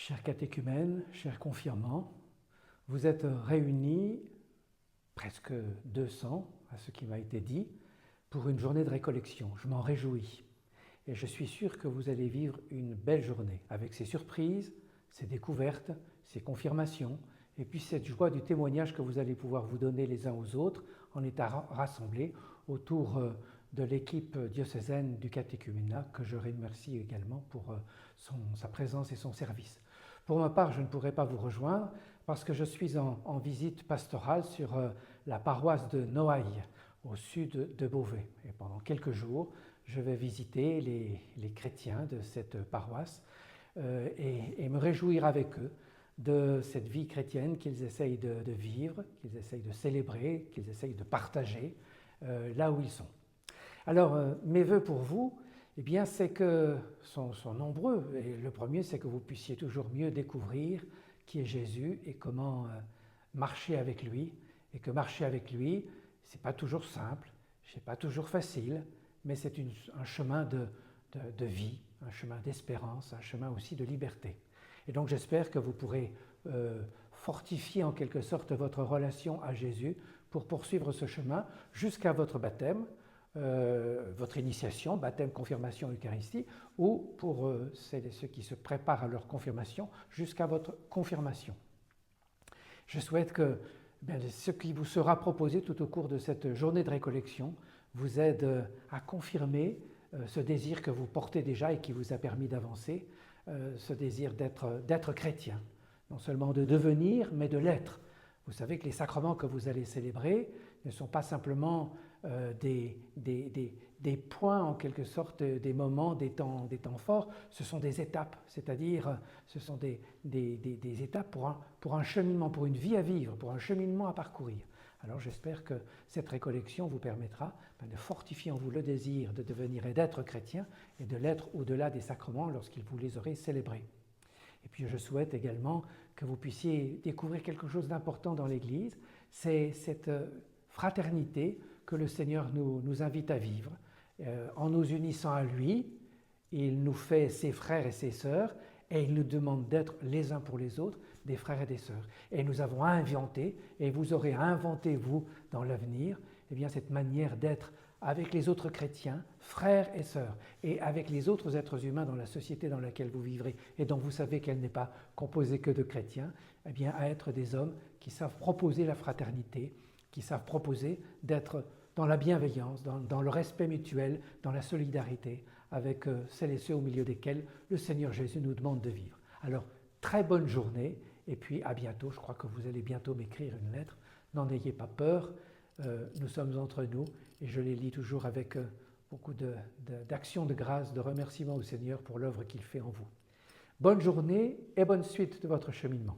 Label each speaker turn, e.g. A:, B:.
A: Chers catéchumènes, chers confirmants, vous êtes réunis, presque 200 à ce qui m'a été dit, pour une journée de récollection. Je m'en réjouis et je suis sûr que vous allez vivre une belle journée avec ses surprises, ses découvertes, ses confirmations et puis cette joie du témoignage que vous allez pouvoir vous donner les uns aux autres en étant rassemblés autour de l'équipe diocésaine du catéchuménat que je remercie également pour sa présence et son service. Pour ma part, je ne pourrai pas vous rejoindre parce que je suis en visite pastorale sur la paroisse de Noailles, au sud de Beauvais. Et pendant quelques jours, je vais visiter les chrétiens de cette paroisse et me réjouir avec eux de cette vie chrétienne qu'ils essayent de vivre, qu'ils essayent de célébrer, qu'ils essayent de partager là où ils sont. Alors, mes vœux pour vous, eh bien, c'est que sont nombreux. Et le premier, c'est que vous puissiez toujours mieux découvrir qui est Jésus et comment marcher avec lui. Et que marcher avec lui, ce n'est pas toujours simple, ce n'est pas toujours facile, mais c'est un chemin de vie, un chemin d'espérance, un chemin aussi de liberté. Et donc j'espère que vous pourrez fortifier en quelque sorte votre relation à Jésus pour poursuivre ce chemin jusqu'à votre baptême, votre initiation, baptême, confirmation, Eucharistie, ou pour ceux qui se préparent à leur confirmation, jusqu'à votre confirmation. Je souhaite que ce qui vous sera proposé tout au cours de cette journée de récollection vous aide à confirmer ce désir que vous portez déjà et qui vous a permis d'avancer, ce désir d'être chrétien, non seulement de devenir, mais de l'être. Vous savez que les sacrements que vous allez célébrer ne sont pas simplement des points, en quelque sorte, des moments, des temps forts, ce sont des étapes, c'est-à-dire ce sont des étapes pour un cheminement, pour une vie à vivre, pour un cheminement à parcourir. Alors j'espère que cette récollection vous permettra de fortifier en vous le désir de devenir et d'être chrétien et de l'être au-delà des sacrements lorsqu'ils vous les aurez célébrés. Et puis je souhaite également que vous puissiez découvrir quelque chose d'important dans l'Église, c'est cette fraternité que le Seigneur nous invite à vivre. En nous unissant à lui, il nous fait ses frères et ses sœurs et il nous demande d'être les uns pour les autres des frères et des sœurs. Et nous avons inventé, et vous aurez inventé vous dans l'avenir, eh bien cette manière d'être avec les autres chrétiens, frères et sœurs, et avec les autres êtres humains dans la société dans laquelle vous vivrez et dont vous savez qu'elle n'est pas composée que de chrétiens, eh bien à être des hommes qui savent proposer la fraternité, qui savent proposer d'être dans la bienveillance, dans le respect mutuel, dans la solidarité avec celles et ceux au milieu desquels le Seigneur Jésus nous demande de vivre. Alors, très bonne journée et puis à bientôt. Je crois que vous allez bientôt m'écrire une lettre. N'en ayez pas peur, nous sommes entre nous et je les lis toujours avec beaucoup d'actions de grâce, de remerciements au Seigneur pour l'œuvre qu'il fait en vous. Bonne journée et bonne suite de votre cheminement.